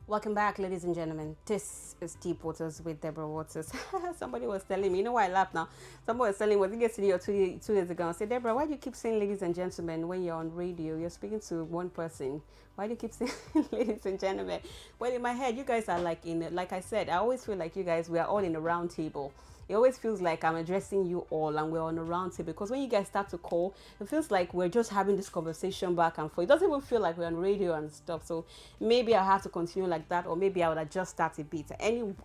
Welcome back, ladies and gentlemen. This is Deep Waters with Deborah Waters. Somebody was telling me, you know why I laugh now? Somebody was telling me, was it yesterday or 2 years ago? I said, Deborah, why do you keep saying ladies and gentlemen when you're on radio? You're speaking to one person. Why do you keep saying ladies and gentlemen? Well, in my head, you guys are like I said, I always feel like you guys, we are all in a round table. It always feels like I'm addressing you all and we're on a round table, because when you guys start to call, it feels like we're just having this conversation back and forth. It doesn't even feel like we're on radio and stuff. So maybe I'll have to continue like that, or maybe I would adjust that a bit.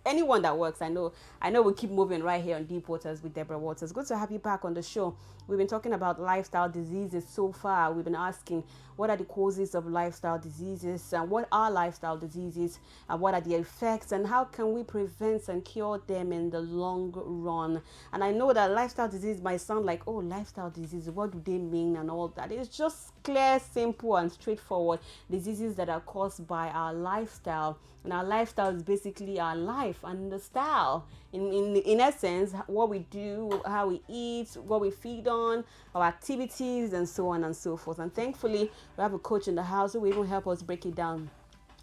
Anyone that works, I know we'll keep moving right here on Deep Waters with Deborah Waters. Good to have you back on the show. We've been talking about lifestyle diseases so far. We've been asking what are the causes of lifestyle diseases, and what are lifestyle diseases, and what are the effects, and how can we prevent and cure them in the long run. And I know that lifestyle disease might sound like, oh, lifestyle disease, what do they mean and all that. It's just clear, simple and straightforward diseases that are caused by our lifestyle. And our lifestyle is basically our life and the style. In essence, what we do, how we eat, what we feed on, our activities, and so on and so forth. And thankfully, we have a coach in the house who will even help us break it down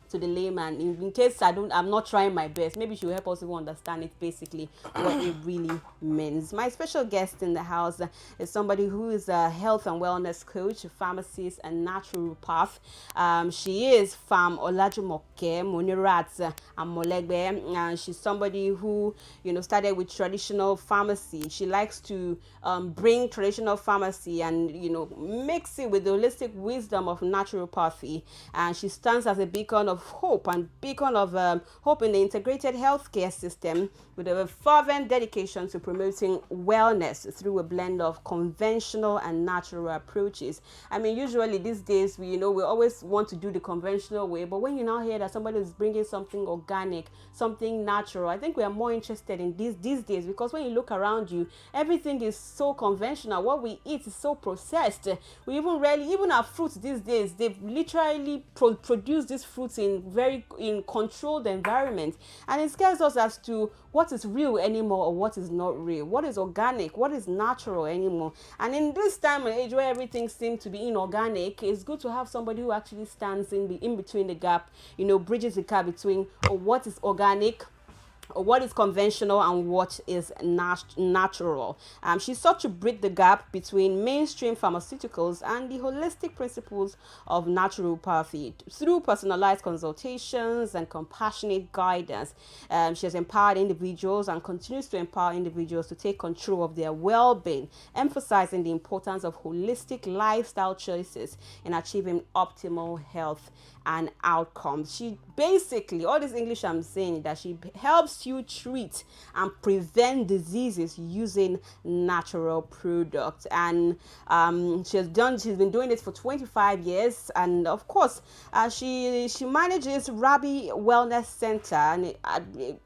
to the layman. In case I'm not trying my best, maybe she will help us even understand it, basically what it really means. My special guest in the house is somebody who is a health and wellness coach, a pharmacist, and naturopath. She is Fam Olajumoke Munirat Amolegbe, and she's somebody who started with traditional pharmacy. She likes to bring traditional pharmacy and mix it with the holistic wisdom of naturopathy, and she stands as a beacon of hope and beacon of hope in the integrated healthcare system, with a fervent dedication to promoting wellness through a blend of conventional and natural approaches. I mean, usually these days we always want to do the conventional way, but when you now hear that somebody is bringing something organic, something natural, I think we are more interested in these days, because when you look around you, everything is so conventional. What we eat is so processed. We even our fruits these days, they've literally produced these fruits in controlled environment, and it scares us as to what is real anymore or what is not real, what is organic, what is natural anymore. And in this time and age where everything seems to be inorganic, it's good to have somebody who actually stands in between the gap, bridges the gap between what is organic, what is conventional, and what is natural. She sought to bridge the gap between mainstream pharmaceuticals and the holistic principles of naturopathy through personalized consultations and compassionate guidance. She has empowered individuals and continues to empower individuals to take control of their well-being, emphasizing the importance of holistic lifestyle choices in achieving optimal health and outcomes. She basically, all this English I'm saying, that she helps you treat and prevent diseases using natural products. And she's been doing it for 25 years. And of course, she manages Rabi Wellness Center. And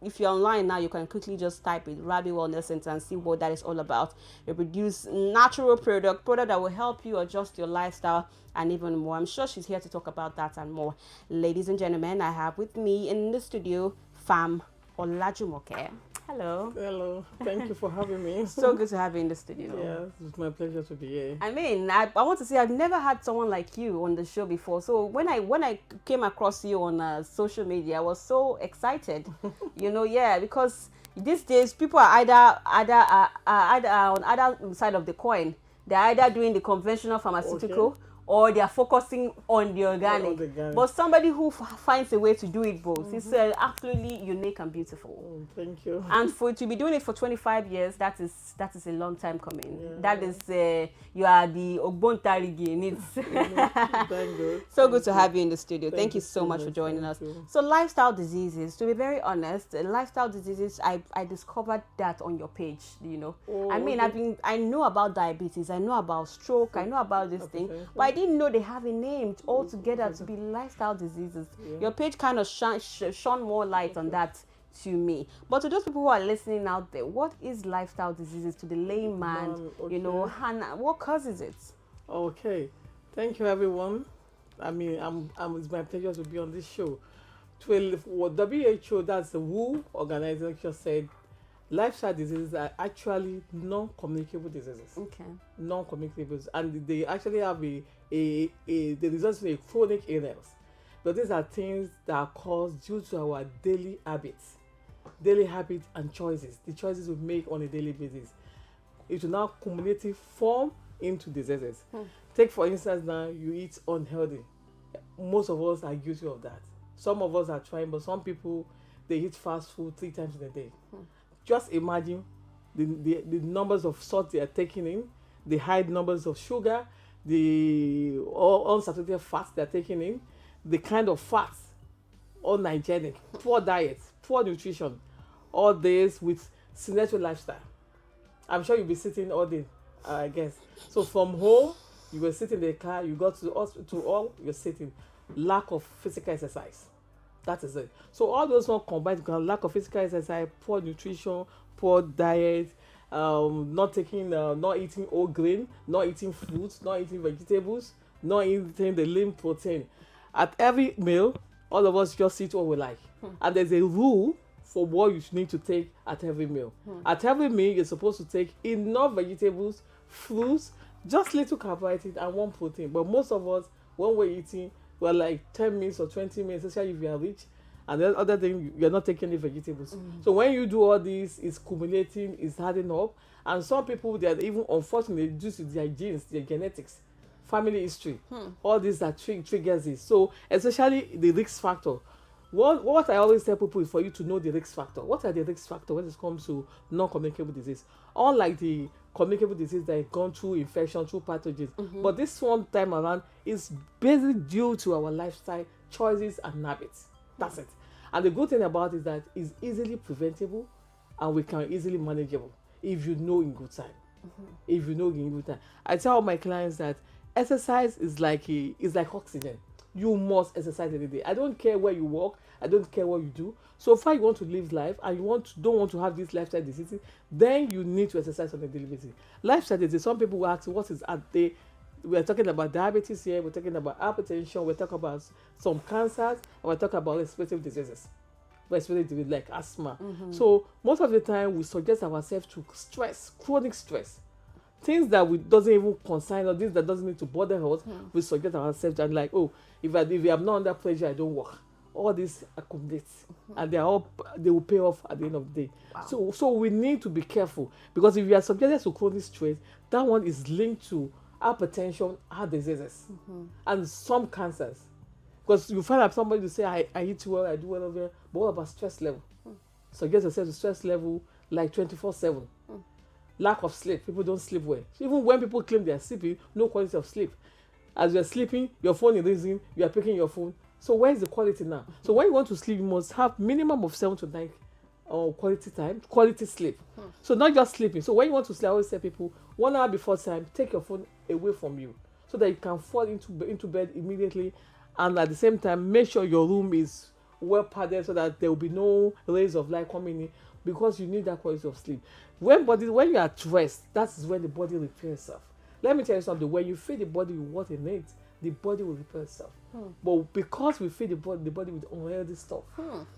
if you're online now, you can quickly just type it, Rabi Wellness Center, and see what that is all about. They produce natural product that will help you adjust your lifestyle and even more. I'm sure she's here to talk about that and more. Ladies and gentlemen, I have with me in the studio Fam Olajumoke. Hello. Hello. Thank you for having me. So good to have you in the studio. Yeah, it's my pleasure to be here. I mean, I want to say I've never had someone like you on the show before. So when I came across you on social media, I was so excited. Because these days people are either on either side of the coin. They're either doing the conventional pharmaceutical, okay, or they are focusing on the organic. But somebody who finds a way to do it both, it's absolutely unique and beautiful. Thank you. And to be doing it for 25 years, that is a long time coming. Yeah. That is, you are the Ogbontarigi in it. Thank you. So good to have you in the studio. Thank you so much for joining us. So lifestyle diseases, to be very honest, lifestyle diseases, I discovered that on your page, Oh, I mean, okay. I know about diabetes, I know about stroke, I know about this thing, but I didn't know they have a name altogether to be lifestyle diseases. Yeah. Your page kind of shone more light on that to me. But to those people who are listening out there, what is lifestyle diseases to the layman? Okay. And what causes it? Okay, thank you, everyone. I mean, it's my pleasure to be on this show. WHO, that's the WHO organization, said lifestyle diseases are actually non-communicable diseases. Okay. Non-communicable, and they actually have they result in a chronic illness. But these are things that are caused due to our daily habits and choices, the choices we make on a daily basis. It will now cumulatively form into diseases. Take for instance now, you eat unhealthy. Most of us are guilty of that. Some of us are trying, but some people, they eat fast food 3 times in a day. Just imagine the numbers of salt they are taking in, the high numbers of sugar, the unsaturated fats they are taking in, the kind of fats, unhygienic, poor diet, poor nutrition, all this with sedentary lifestyle. I'm sure you'll be sitting all day, I guess. So from home, you were sitting in the car, you got to the hospital, all you're sitting. Lack of physical exercise. That is it. So all those one combined, lack of physical exercise, poor nutrition, poor diet, not eating whole grain, not eating fruits, not eating vegetables, not eating the lean protein. At every meal, all of us just eat what we like. And there's a rule for what you need to take at every meal. At every meal, you're supposed to take enough vegetables, fruits, just little carbohydrate and 1 protein. But most of us, when we're eating, we're like 10 minutes or 20 minutes, especially if you are rich. And then other thing, you're not taking any vegetables. So when you do all this, it's accumulating, it's adding up. And some people, they are even unfortunately due to their genes, their genetics, family history, all these that triggers this. So especially the risk factor. What I always tell people is for you to know the risk factor. What are the risk factors when it comes to non-communicable disease? Unlike the communicable disease that have gone through infection, through pathogens. But this one time around is basically due to our lifestyle choices and habits. That's it. And the good thing about it is that it's easily preventable and we can easily manageable if you know in good time. If you know in good time. I tell all my clients that exercise is like oxygen. You must exercise every day. I don't care where you walk. I don't care what you do. So far you want to live life and you don't want to have this lifestyle disease, then you need to exercise on a daily basis. Lifestyle disease, some people will ask what is at day. We are talking about diabetes here, we're talking about hypertension, we're talking about some cancers, and we're talking about respiratory diseases. Respiratory disease like asthma. So most of the time we suggest ourselves to stress, chronic stress. Things that we doesn't even concern or things that doesn't need to bother us, we suggest ourselves and like, oh, if I'm not under pressure, I don't work. All this accumulates and they will pay off at the end of the day. Wow. So we need to be careful because if you are subjected to chronic stress, that one is linked to hypertension, heart diseases, and some cancers. Because you find out somebody to say, I eat well, I do well over here, but what about stress level? Suggest yourself to stress level like 24/7. Lack of sleep. People don't sleep well. Even when people claim they are sleeping, no quality of sleep. As you're sleeping, your phone is ringing, you are picking your phone. So where is the quality now? So when you want to sleep, you must have minimum of 7 to 9 quality time, quality sleep. So not just sleeping. So when you want to sleep, I always tell people 1 hour before time, take your phone away from you so that you can fall into bed immediately. And at the same time, make sure your room is well padded so that there will be no rays of light coming in because you need that quality of sleep. When you are at rest, that is when the body repairs itself. Let me tell you something. When you feed the body with what it needs, the body will repair itself. But because we feed the body with unhealthy stuff,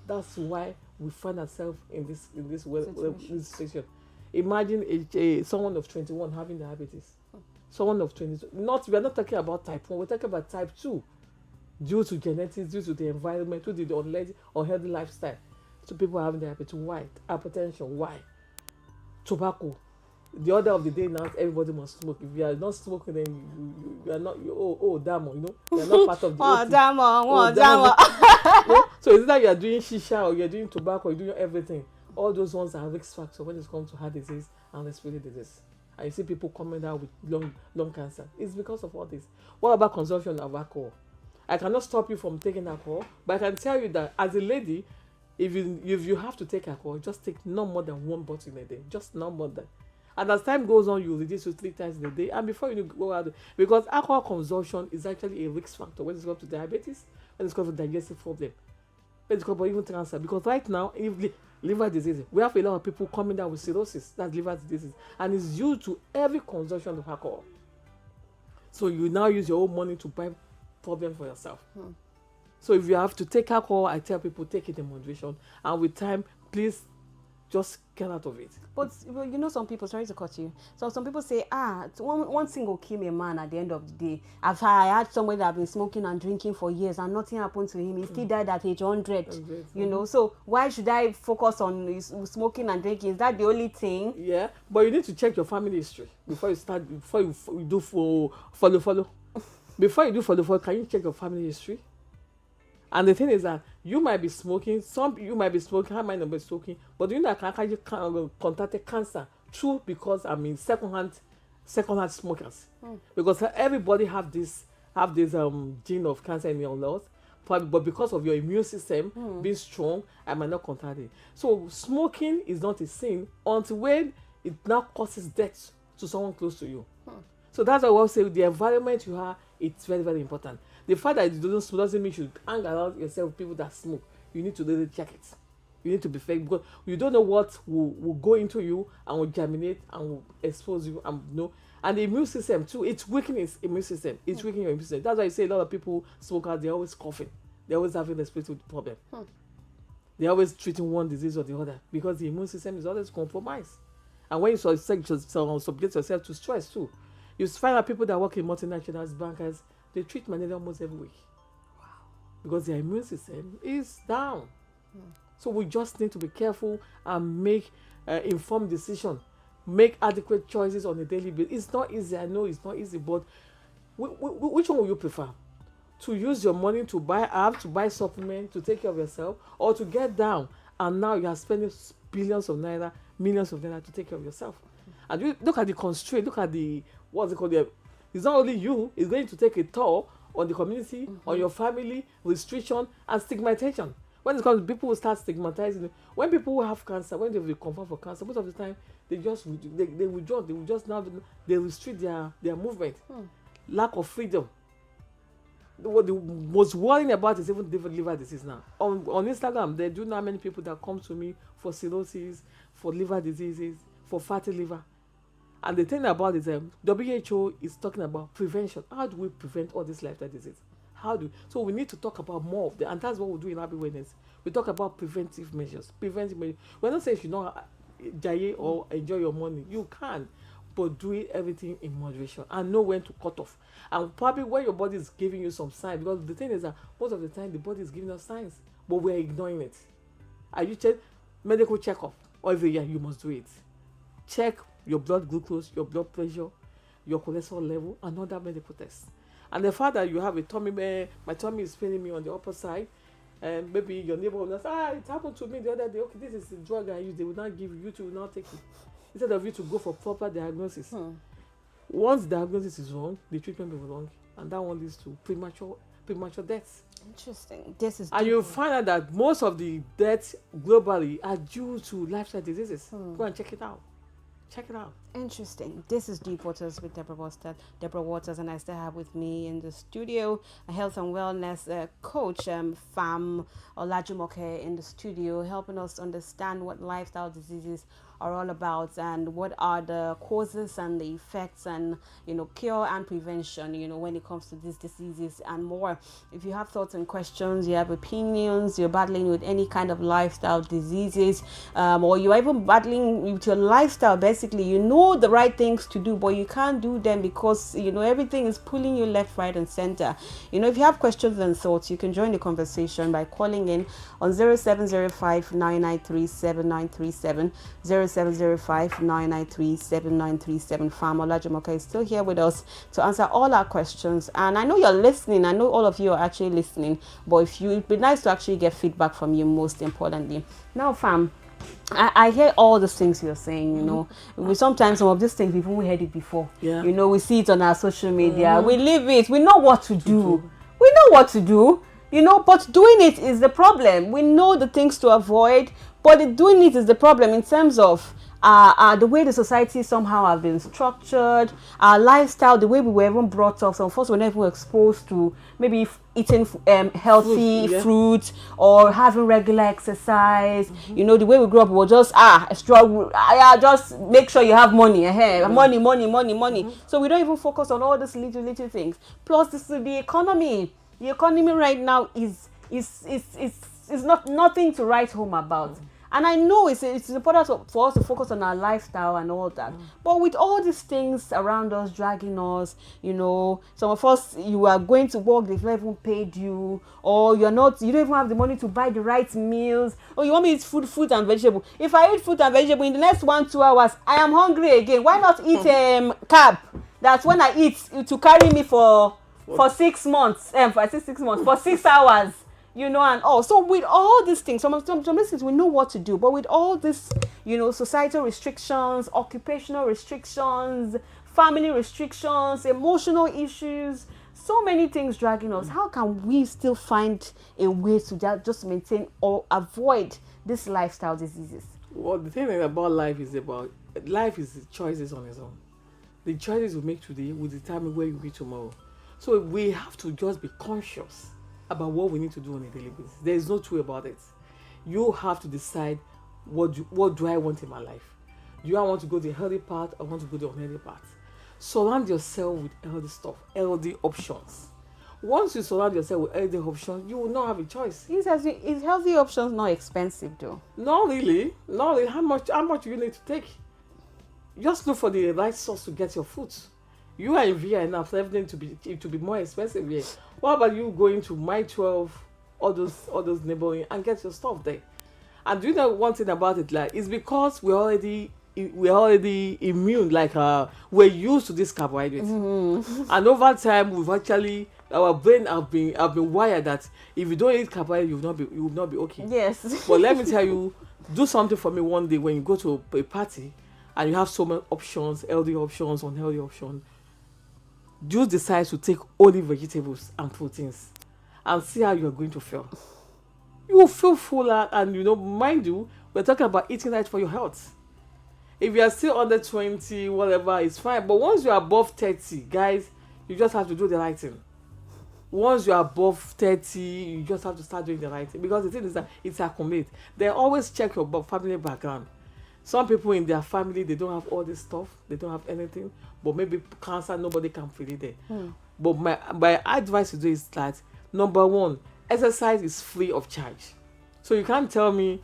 that's why we find ourselves in this situation. Imagine someone of 21 having diabetes. Someone of 22. We are not talking about type 1. We're talking about type 2. Due to genetics, due to the environment, due to the unhealthy lifestyle. So people are having diabetes. Why? Hypertension. Why? Tobacco. The order of the day now, everybody must smoke. If you are not smoking, then you are not. Damo, you are not part of the. Damo. So it's either you are doing shisha or you are doing tobacco, you're doing everything. All those ones are risk factors when it comes to heart disease and respiratory disease. And you see people coming down with lung cancer. It's because of all this. What about consumption of alcohol? I cannot stop you from taking alcohol, but I can tell you that as a lady, if you have to take alcohol, just take no more than 1 bottle in a day. Just no more than. And as time goes on, you reduce to 3 times in a day. And before you go out, because alcohol consumption is actually a risk factor when it comes to diabetes, when it comes to digestive problem, when it comes to even cancer. Because right now, liver disease, we have a lot of people coming down with cirrhosis, that's liver disease, and it's due to every consumption of alcohol. So you now use your own money to buy problem for yourself. So if you have to take alcohol, I tell people take it in moderation, and with time, please Just get out of it. But you know, some people, sorry to cut you. So some people say, one thing will kill a man at the end of the day. I had somebody that have been smoking and drinking for years and nothing happened to him. He still died at age 100. You know, so why should I focus on smoking and drinking? Is that the only thing? Yeah, but you need to check your family history before you start. Before you do follow. Before you do follow, can you check your family history? And the thing is that you might be smoking, you might be smoking, I might not be smoking, but you know that I can contract cancer through because secondhand smokers. Because everybody have this gene of cancer in your lungs, but because of your immune system being strong, I might not contract it. So smoking is not a sin until when it now causes death to someone close to you. So that's why I will say the environment you have, it's very, very important. The fact that you don't smoke doesn't mean you should hang around yourself with people that smoke. You need to really check it. You need to be fair because you don't know what will go into you and will germinate and will expose you and the immune system too. It's weakening its immune system. It's weakening your immune system. That's why you say a lot of people smokers, they're always coughing. They're always having a respiratory problem. They're always treating one disease or the other because the immune system is always compromised. And when you subject yourself to stress too, you find out people that work in multinationals, bankers, they treat malaria almost every week. Wow. Because their immune system is down. So we just need to be careful and make informed decisions. Make adequate choices on a daily basis. It's not easy. I know it's not easy, but which one will you prefer? To use your money to buy apps, to buy supplements, to take care of yourself, or to get down and now you are spending billions of naira, millions of naira to take care of yourself? And you look at the constraint, look at the, what's it called? It's not only you, it's going to take a toll on the community, on your family, restriction, and stigmatization. When it comes to people who start stigmatizing, when people who have cancer, when they will confirmed for cancer, most of the time, they withdraw, they restrict their movement. Lack of freedom. What the most worrying about is even liver disease now. On Instagram, they do know how many people that come to me for cirrhosis, for liver diseases, for fatty liver. And the thing about it is WHO is talking about prevention. How do we prevent all these lifestyle diseases? So we need to talk about more of them, and that's what we do in Happy Wellness. We talk about preventive measures. We're not saying you should not jaye or enjoy your money. You can, but do everything in moderation and know when to cut off. And probably when your body is giving you some signs, because the thing is that most of the time the body is giving us signs, but we're ignoring it. Are you medical checkup every year? You must do it. Check your blood glucose, your blood pressure, your cholesterol level, and other medical tests. And the fact that you have a tummy, my tummy is paining me on the upper side, and maybe your neighbor will say, it happened to me the other day. Okay, this is the drug I use. They will not give you, will not take it. Instead of you to go for proper diagnosis. Once the diagnosis is wrong, the treatment will be wrong, and that one leads to premature deaths. Interesting. This is. And you find out that most of the deaths globally are due to lifestyle diseases. Go and check it out. Check it out. Interesting. This is Deep Waters with Deborah Waters, and I still have with me in the studio a health and wellness coach, Fam Olajumoke, in the studio, helping us understand what lifestyle diseases are all about and what are the causes and the effects and cure and prevention when it comes to these diseases and more. If you have thoughts and questions, you have opinions, you're battling with any kind of lifestyle diseases, or you're even battling with your lifestyle, basically the right things to do, but you can't do them because everything is pulling you left, right, and center. If you have questions and thoughts, you can join the conversation by calling in on 0705 993 7937 0705 993 7937. Fam Olajumoke is still here with us to answer all our questions, and I know you're listening. I know all of you are actually listening, but it'd be nice to actually get feedback from you, most importantly. Now, Fam, I hear all the things you're saying, we sometimes some of these things we've heard it before. Yeah. We see it on our social media. We live it. We know what to do. We know what to do, but doing it is the problem. We know the things to avoid, but doing it is the problem in terms of the way the society somehow have been structured, our lifestyle, the way we were even brought up. Some of us were never exposed to maybe eating healthy fruit or having regular exercise. The way we grew up, we were just just make sure you have money, money. So we don't even focus on all these little things. Plus, this is the economy. The economy right now is not nothing to write home about. And I know it's important for us to focus on our lifestyle and all that. But with all these things around us dragging us, some of us, you are going to work, they've not even paid you, or you don't even have the money to buy the right meals, or you want me to eat fruit and vegetable. If I eat fruit and vegetable in the next 1-2 hours, I am hungry again. Why not eat carb? That's when I eat to carry me for 6 months, for 6 hours. And all. So with all these things, some things we know what to do, but with all this, societal restrictions, occupational restrictions, family restrictions, emotional issues, so many things dragging us, how can we still find a way to just maintain or avoid these lifestyle diseases? Well, the thing about life is the choices on its own. The choices we make today will determine where you be tomorrow. So we have to just be conscious about what we need to do on a daily basis. There is no two about it. You have to decide what do I want in my life. Do I want to go the healthy path or want to go the unhealthy path? Surround yourself with healthy stuff, healthy options. Once you surround yourself with healthy options, you will not have a choice. Is healthy options not expensive though? Not really. How much do you need to take? Just look for the right source to get your food. You are in VI enough for everything to be more expensive here. What about you going to My 12, all those neighboring, and get your stuff there? And do you know one thing about it? Like, it's because we're already immune. Like we're used to this carbohydrates, and over time we've actually, our brain have been wired that if you don't eat carbohydrates, you will not be okay. Yes. But let me tell you, do something for me one day when you go to a party and you have so many options, healthy options, unhealthy options. Just decide to take only vegetables and proteins and see how you're going to feel. You will feel fuller, and mind you, we're talking about eating right for your health. If you are still under 20, whatever, it's fine. But once you're above 30, guys, you just have to do the right thing. Once you're above 30, you just have to start doing the right thing. Because the thing is that it's accumulated. They always check your family background. Some people in their family, they don't have all this stuff. They don't have anything. But maybe cancer, nobody can feel it there. But my advice to do is that, number one, exercise is free of charge. So you can't tell me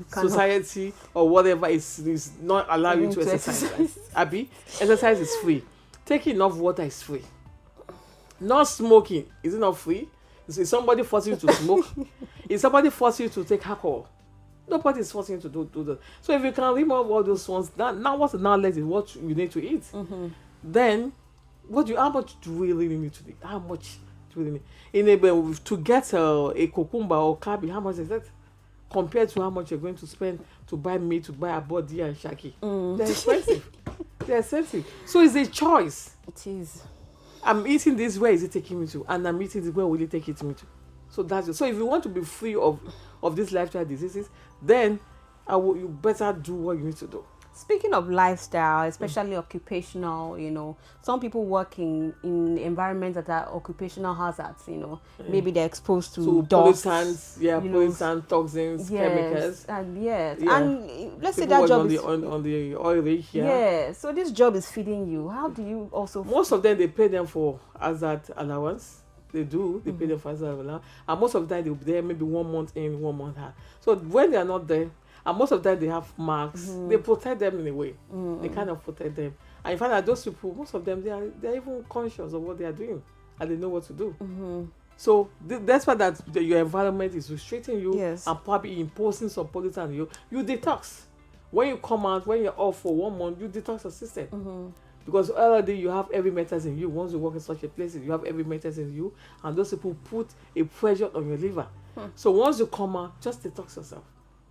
society or whatever is not allowing you to exercise. Abby, exercise is free. Taking enough water is free. Not smoking, is it not free? Is somebody forcing you to smoke? Is somebody forcing you to take alcohol? Nobody is forcing you to do that. So if you can remove all those ones, now what's the knowledge is what you need to eat. Then, how much do we really need to eat? How much do we need? To get a cucumber or cabbage, how much is that? Compared to how much you're going to spend to buy meat, to buy a body and shaki. They're expensive. They're expensive. So it's a choice. It is. I'm eating this, where is it taking me to? And I'm eating this, where will it take it me to? So that's it. So if you want to be free of these lifestyle diseases, then you better do what you need to do. Speaking of lifestyle, especially occupational, some people work in environments that are occupational hazards, maybe they're exposed to dust, pollutants, toxins, chemicals. And let's say people that job is is on the oil rig. so this job is feeding you. How do you also? Most of them, they pay them for hazard allowance. They pay them for hazard allowance, and most of the time they'll be there maybe 1 month in, 1 month out. So when they are not there, and most of the time they have marks, they protect them in a way. They kind of protect them. And you find that those people, most of them, they're even conscious of what they are doing, and they know what to do. So that's why your environment is restricting you, and probably imposing some pollutants on you. You detox. When you come out, when you're off for 1 month, you detox your system. Because already you have heavy metals in you. Once you work in such a place, you have heavy metals in you, and those people put a pressure on your liver. So once you come out, just detox yourself.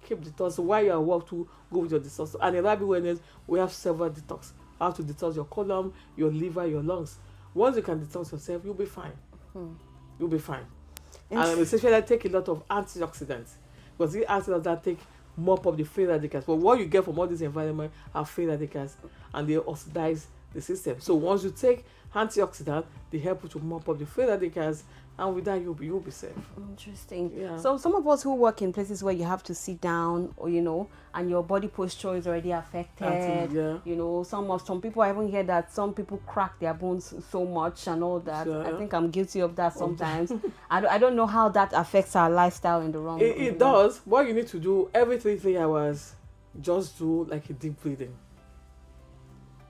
Keep detox. So while you are at work, to go with your detox. And in Rabi Wellness, we have several detox. How to detox your colon, your liver, your lungs. Once you can detox yourself, you'll be fine. You'll be fine. And especially take a lot of antioxidants. Because these antioxidants take mop up the free radicals. But what you get from all this environment are free radicals, and they oxidize the system. So once you take antioxidant, they help you to mop up the free radicals, and with that you'll be safe. Interesting. Yeah. So some of us who work in places where you have to sit down, or and your body posture is already affected. Yeah. Some people, I even hear that some people crack their bones so much and all that. Sure. I think I'm guilty of that sometimes. I don't know how that affects our lifestyle in the wrong. It does. What you need to do every 3 hours, just do like a deep breathing.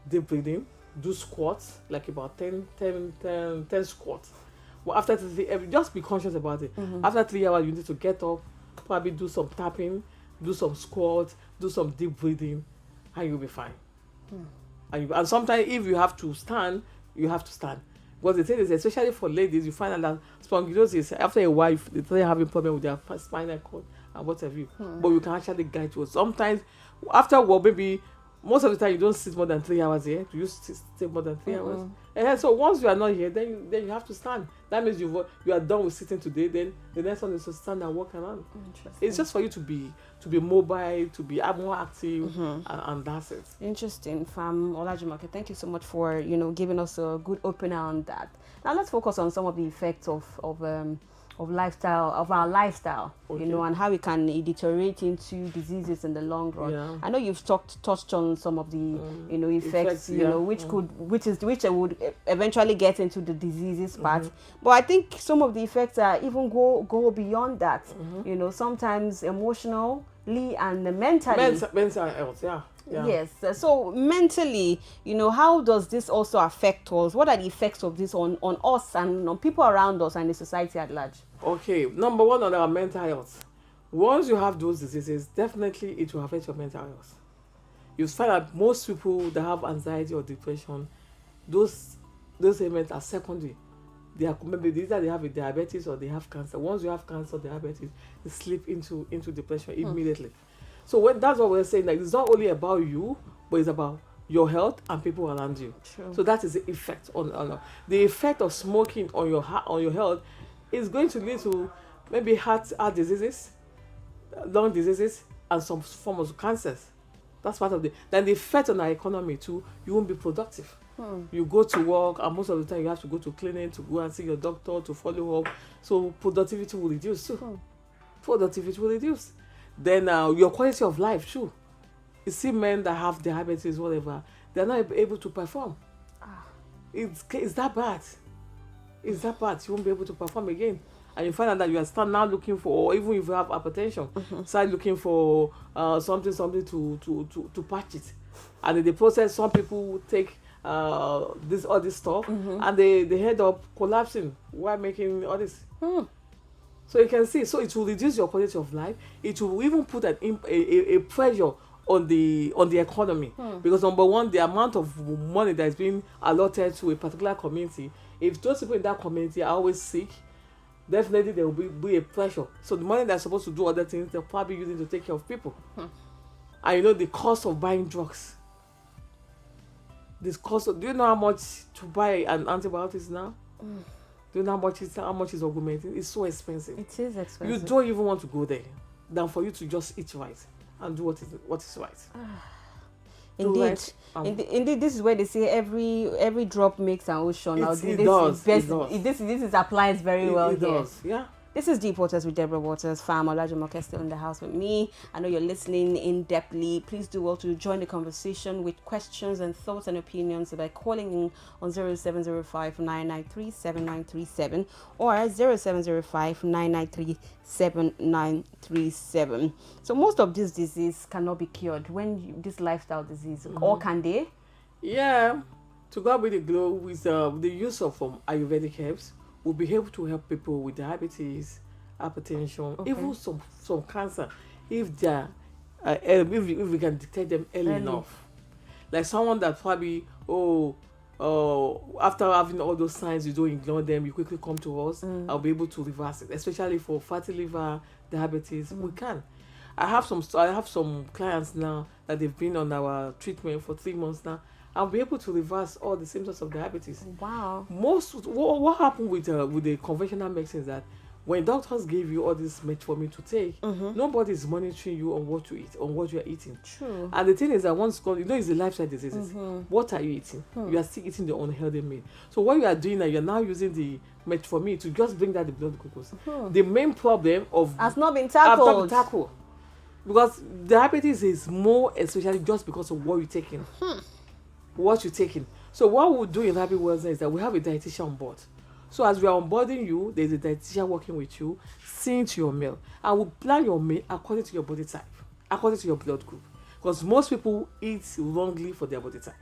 Deep breathing. Do squats, like about 10 squats. But after 3, just be conscious about it. After 3 hours, you need to get up, probably do some tapping, do some squats, do some deep breathing, and you'll be fine. And sometimes if you have to stand, you have to stand. But the thing is, especially for ladies, you find out that spondylosis, after a while, they start having problem with their spinal cord and what have you. But you can actually guide to it. Sometimes, after maybe most of the time you don't sit more than 3 hours here. You stay more than 3 hours. And so once you are not here, then you have to stand. That means you are done with sitting today. Then the next one is to stand and walk around. It's just for you to be mobile, to be more active, and that's it. Interesting. From Olajumoke, thank you so much for giving us a good opener on that. Now let's focus on some of the effects of our lifestyle, and how it can deteriorate into diseases in the long run. Yeah. I know you've touched on some of the effects, which would eventually get into the diseases part. But I think some of the effects are even go beyond that. Sometimes emotionally and mentally. Mental health, yeah. Yeah. Yes. So mentally, how does this also affect us? What are the effects of this on us and on people around us and the society at large? Okay, number one, on our mental health. Once you have those diseases, definitely it will affect your mental health. You find that most people that have anxiety or depression, those elements are secondary. They are maybe either they have a diabetes or they have cancer. Once you have cancer or diabetes, they slip into depression immediately. So that's what we're saying. Like, it's not only about you, but it's about your health and people around you. True. So that is the effect on the effect of smoking on your health is going to lead to maybe heart diseases, lung diseases, and some form of cancers. That's part of then the effect on our economy too. You won't be productive. You go to work, and most of the time you have to go to clinic to go and see your doctor to follow up. So productivity will reduce too. Productivity will reduce. Then your quality of life too. You see men that have diabetes, whatever, they're not able to perform. It's that bad. It's that bad. You won't be able to perform again. And you find out that you are now looking for, or even if you have hypertension, start looking for something to patch it. And in the process, some people take all this stuff, and they end up collapsing while making all this. So you can see, so it will reduce your quality of life. It will even put a pressure on the economy, because number one, the amount of money that is being allotted to a particular community, if those people in that community are always sick, definitely there will be a pressure. So the money that's supposed to do other things, they're probably using to take care of people. And the cost of buying drugs. Do you know how much to buy an antibiotics now? Do you know how much is augmenting? It's so expensive. It is expensive. You don't even want to go there than for you to just eat right and do what is right. Indeed, this is where they say every drop makes an ocean. This applies very well here. It does, yeah. This is Deep Waters with Deborah Waters. Farm Olajumoke still in the house with me. I know you're listening in depthly. Please do well to join the conversation with questions and thoughts and opinions by calling in on 0705 993 7937 or 0705 993 7937. So most of this disease cannot be cured this lifestyle disease, or can they? Yeah, to God be the glory, with the use of Ayurvedic herbs, we'll be able to help people with diabetes, hypertension, even some cancer, if they are, if we can detect them early enough. Like someone that probably after having all those signs, you don't ignore them, you quickly come to us. I'll be able to reverse it, especially for fatty liver, diabetes. We can. I have some clients now that they've been on our treatment for 3 months now. I'll be able to reverse all the symptoms of diabetes. Wow. What happened with the conventional medicine is that When doctors give you all this metformin to take, nobody is monitoring you on what to eat, on what you are eating. True. And the thing is that once gone, it's the lifestyle diseases. What are you eating? You are still eating the unhealthy meal. So what you are doing now, you're now using the metformin to just bring down the blood glucose. The main problem of Has not been has not tackled. been tackled. Because diabetes is more especially just because of what you're taking. What you're taking. So what we'll do in Happy Wellness is that we have a dietitian on board. So as we are onboarding you, there's a dietitian working with you, seeing to your meal. And we'll plan your meal according to your body type, according to your blood group. Because most people eat wrongly for their body type.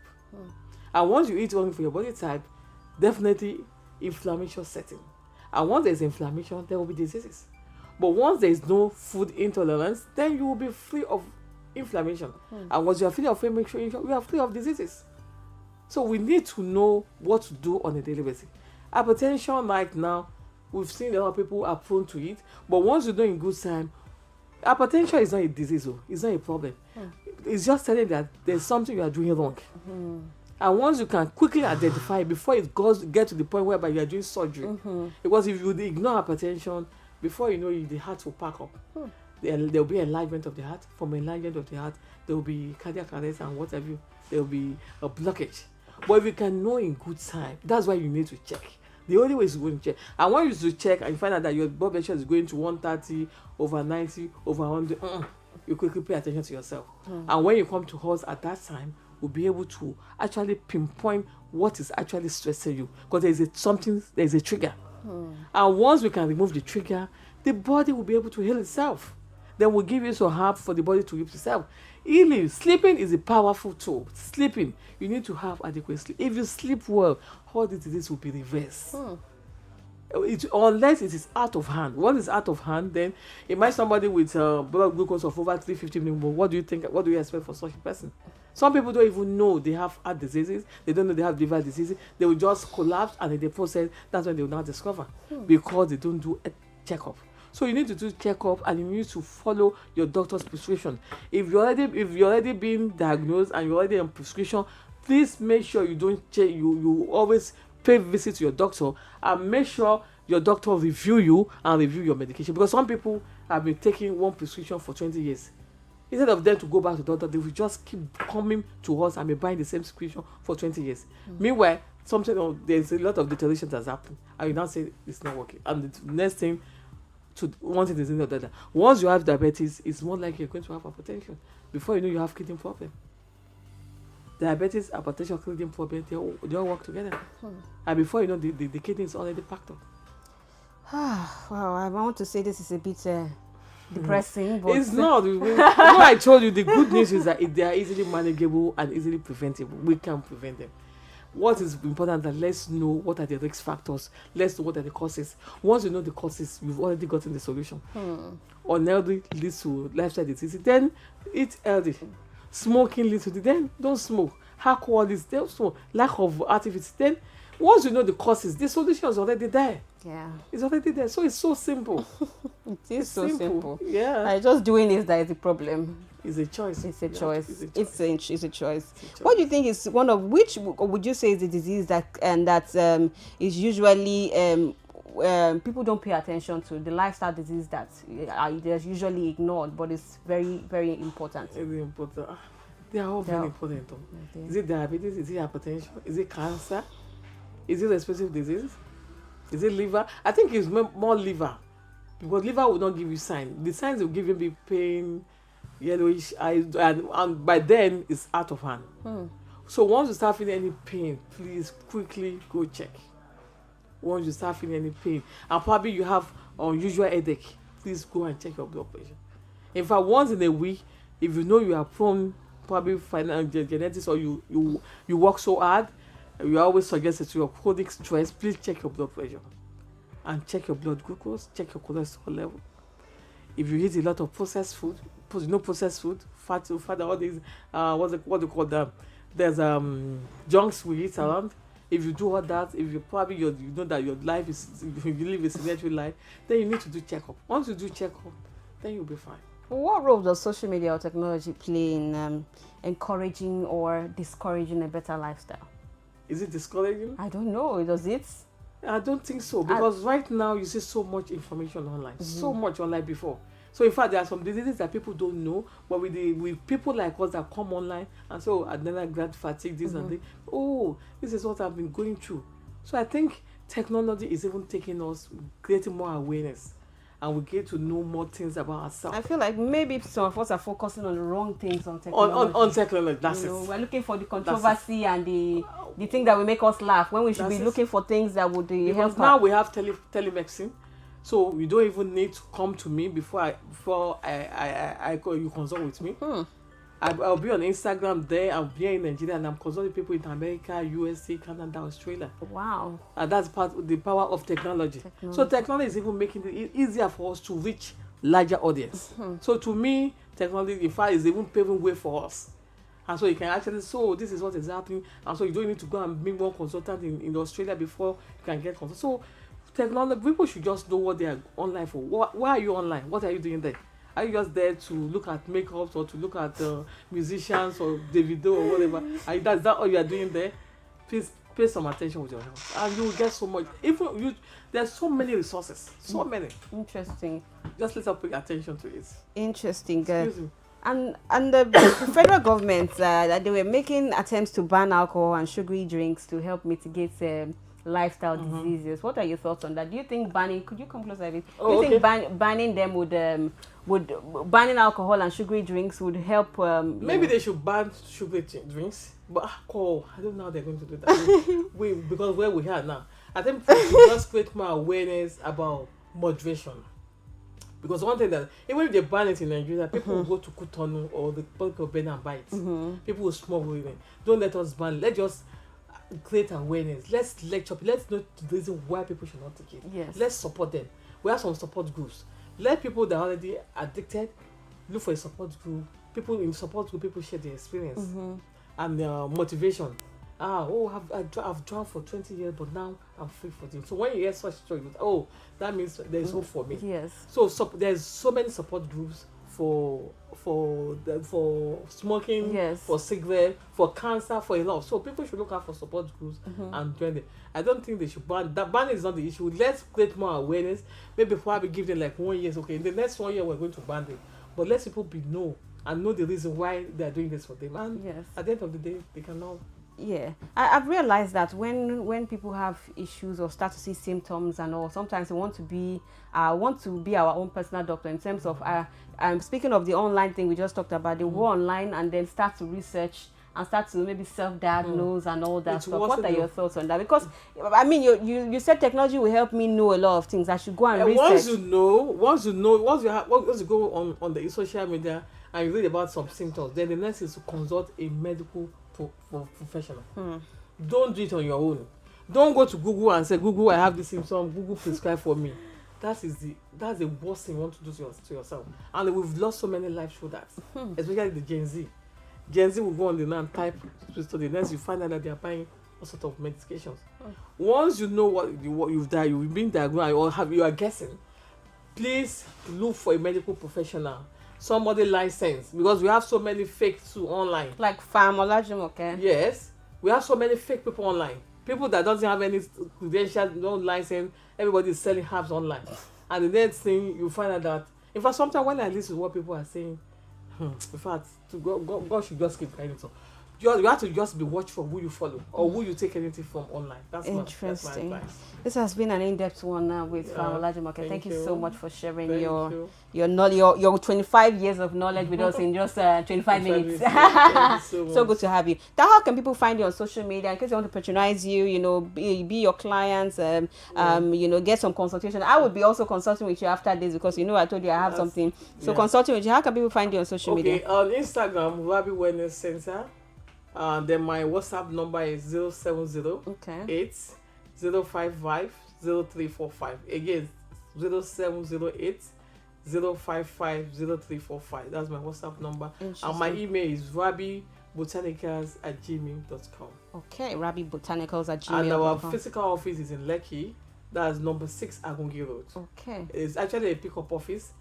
And once you eat wrongly for your body type, definitely inflammation setting. And once there's inflammation, there will be diseases. But once there is no food intolerance, then you will be free of inflammation. And once you are free of inflammation, you are free of diseases. So we need to know what to do on a daily basis. Hypertension right now, we've seen a lot of people are prone to it. But once you do in good time, hypertension is not a disease, it's not a problem. It's just telling that there's something you are doing wrong. And once you can quickly identify it before it get to the point whereby you are doing surgery. Because if you ignore hypertension, before you know it, the heart will pack up. There will be enlargement of the heart. From enlargement of the heart, there will be cardiac arrest and what have you. There will be a blockage. But if you can know in good time, that's why you need to check. The only way is to go and check. And when you to check and you find out that your blood pressure is going to 130, over 90, over 100, you quickly pay attention to yourself. And when you come to us at that time, we'll be able to actually pinpoint what is actually stressing you. Because there's a trigger. And once we can remove the trigger, the body will be able to heal itself. Then we'll give you some help for the body to heal itself. Healing, sleeping is a powerful tool. Sleeping, you need to have adequate sleep. If you sleep well, all the disease will be reversed. Unless it is out of hand. Once it's out of hand, then imagine somebody with blood glucose of over 350 million. What do you think? What do you expect for such a person? Some people don't even know they have heart diseases. They don't know they have liver diseases. They will just collapse, and in the process, that's when they will now discover because they don't do a checkup. So you need to do checkup, and you need to follow your doctor's prescription. If you're already been diagnosed and you're already on prescription, please make sure you don't check. You always pay visit to your doctor and make sure your doctor review you and review your medication. Because some people have been taking one prescription for 20 years. Instead of them to go back to the doctor, they will just keep coming to us and be buying the same prescription for 20 years. Meanwhile, there's a lot of deterioration that's happened, and you now say it's not working. And the next thing, one thing is in the other. Once you have diabetes, it's more likely you're going to have hypertension. Before you know, you have kidney problem. Diabetes, hypertension, kidney problem, they all work together. And before you know, the kidney is already packed up. Wow, I want to say this is a bit depressing, but it's not. I told you, the good news is that they are easily manageable and easily preventable. We can prevent them. What is important that let's know what are the risk factors. Let's know what are the causes. Once you know the causes, you've already gotten the solution. Unhealthy leads to lifestyle disease. Then eat healthy. Smoking leads to then don't smoke. Alcohol is there. So lack of activity. Then once you know the causes, the solution is already there. Yeah, it's already there. So it's so simple. It is so simple. Yeah. Just doing this that is the problem. It's a choice. It's a choice. It's a choice. What do you think is one of which, or would you say is the disease that is usually people don't pay attention to, the lifestyle disease that is usually ignored, but it's very, very important? Very important. They are all very important. Okay. Is it diabetes? Is it hypertension? Is it cancer? Is it a specific disease? Is it liver? I think it's more liver, because liver will not give you signs. The signs will give you pain, yellowish eyes, and by then it's out of hand. So once you start feeling any pain, please quickly go check. Once you start feeling any pain, and probably you have unusual headache, please go and check your blood pressure. In fact, once in a week, if you know you are prone, probably genetics, or you work so hard, you always suggested to your chronic stress, please check your blood pressure and check your blood glucose, check your cholesterol level. If you eat a lot of processed food, processed food, fat, all these, what do you call them? There's junks we eat around. If you do all that, if you know that your life is, you live a sedentary life, then you need to do checkup. Once you do checkup, then you'll be fine. What role does social media or technology play in encouraging or discouraging a better lifestyle? Is it discouraging? I don't know. Does it? I don't think so, because right now you see so much information online, so much online before. So in fact, there are some diseases that people don't know, but with people like us that come online and so adrenal gland fatigue, this and that, oh, this is what I've been going through. So I think technology is even taking us, creating more awareness, and we get to know more things about ourselves. I feel like maybe some of us are focusing on the wrong things on technology. On technology, that's You know, it. we're looking for the controversy and the thing that will make us laugh, when we should That's be it. looking for things that would Because help now us. we have telemedicine, so you don't even need to come to me before you consult with me. I'll be on Instagram there. I'll be in Nigeria, and I'm consulting people in America, USA, Canada, Australia. Wow. And that's part of the power of technology. So technology is even making it easier for us to reach larger audience. So to me, technology, in fact, is even paving way for us. And so you can actually, so this is what is happening. And so you don't need to go and meet one consultant in Australia before you can get consult. So technology, people should just know what they are online for. Why are you online? What are you doing there? Are you just there to look at makeups or to look at musicians or Davido or whatever? Is that all you are doing there? Please pay some attention with your health, and you will get so much. There's so many resources, so many. Interesting. Just let's pay attention to it. Interesting. Excuse me. And the federal government, that they were making attempts to ban alcohol and sugary drinks to help mitigate lifestyle diseases. What are your thoughts on that? Do you think banning? Could you come closer a bit? Do you think banning them would banning alcohol and sugary drinks would help? Maybe they should ban sugary drinks, but alcohol, I don't know how they're going to do that. Because where we are now, I think we should just create more awareness about moderation. Because one thing that, even if they ban it in Nigeria, people will go to Cotonou or the Republic of Benin and buy it. People will smuggle it. Don't let us ban. Let's just create awareness. Let's lecture. Let's know the reason why people should not take it. Yes. Let's support them. We have some support groups. Let people that are already addicted look for a support group. People in support group, people share their experience and motivation. I've drunk for 20 years, but now I'm free for this. So when you hear such stories, that means there's hope for me. Yes. So there's so many support groups for smoking, for cigarette, for cancer, for a lot. So people should look out for support groups and join them. I don't think they should ban. That ban is not the issue. Let's create more awareness. Maybe probably give them like 1 year. Okay, in the next 1 year we're going to ban them. But let people know the reason why they are doing this for them. And at the end of the day, they can now. Yeah, I've realized that when people have issues or start to see symptoms and all, sometimes they want to be our own personal doctor, in terms of I'm speaking of the online thing we just talked about. They go online and then start to research and start to maybe self-diagnose and all that stuff. What are your thoughts on that? Because I mean, you said technology will help me know a lot of things. I should go and research. Once you go on the social media and you read about some symptoms, then the next is to consult a medical professional. Don't do it on your own. Don't go to Google and say, Google, I have this symptom. Google prescribe for me. That's the worst thing you want to do to yourself. And we've lost so many lives through that, especially the Gen Z. Gen Z will go on the net and type to the next. You find out that they are buying all sorts of medications. Once you know what you've been diagnosed, or you are guessing, please look for a medical professional. Somebody licensed, because we have so many fake too online. Like Pharmology, okay? Yes, we have so many fake people online. People that doesn't have any credentials, no license. Everybody is selling herbs online, and the next thing you find out that, in fact, sometimes when I listen to what people are saying, in fact, God should just keep guiding. So you have to just be watchful who you follow or who you take anything from online. That's interesting. My advice. This has been an in-depth one with Pharmology Market. Thank you so much for sharing your knowledge, your 25 years of knowledge with us in just 25 minutes. So good to have you. Now, how can people find you on social media in case they want to patronize you? Be your clients. Get some consultation. I would be also consulting with you after this, because I told you I have something. So consulting with you. How can people find you on social media? Okay, on Instagram, Rabi Wellness Center. Then my WhatsApp number is 070 055 0345. Again, 0708 055 0345. That's my WhatsApp number. And my email is rabibotanicals@gmail.com. Okay, rabibotanicals@gmail.com. And our physical office is in Lekki. That's number 6 Agungi Road. Okay. It's actually a pickup office.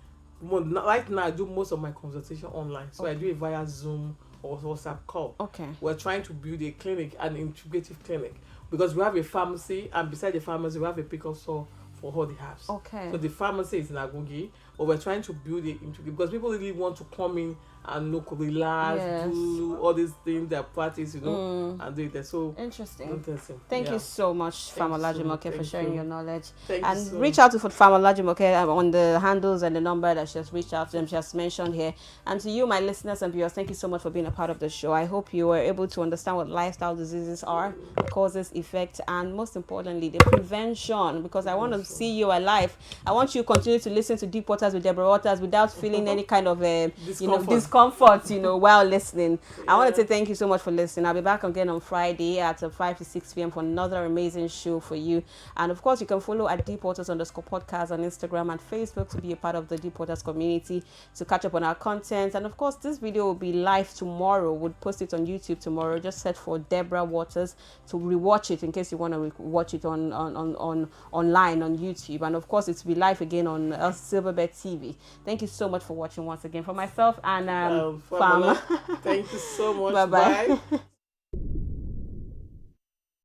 Right now, I do most of my consultation online. So I do it via Zoom or WhatsApp call. Okay. We're trying to build a clinic, an integrative clinic, because we have a pharmacy, and beside the pharmacy we have a pick-up store for all the herbs. Okay. So the pharmacy is in Agungi, but we're trying to build it into, because people really want to come in and look, relax, Yes. do all these things, their practice, and do it. So Interesting. Thank You so much, Farmer Thank you so much. Lajimoke, for Thank sharing you. your knowledge. Thank And you so reach much. out to Farmer Lajimoke on the handles and the number that she has reached out to them, she has mentioned here. And to you, my listeners and viewers, thank you so much for being a part of the show. I hope you were able to understand what lifestyle diseases are, causes, effects, and most importantly, the prevention. Because I want to see you alive. I want you to continue to listen to Deep Waters with Deborah Waters without feeling any kind of discomfort, while listening. I want to say thank you so much for listening. I'll be back again on Friday at 5 to 6 p.m. for another amazing show for you. And of course, you can follow at Deep Waters _podcast on Instagram and Facebook to be a part of the Deep Waters community, to catch up on our content. And of course, this video will be live tomorrow. We'll post it on YouTube tomorrow. Just search for Deborah Waters to rewatch it in case you want to watch it on online on YouTube. And of course, it will be live again on Silverbird TV. Thank you so much for watching once again. For myself and Thank you so much. Bye-bye. Bye.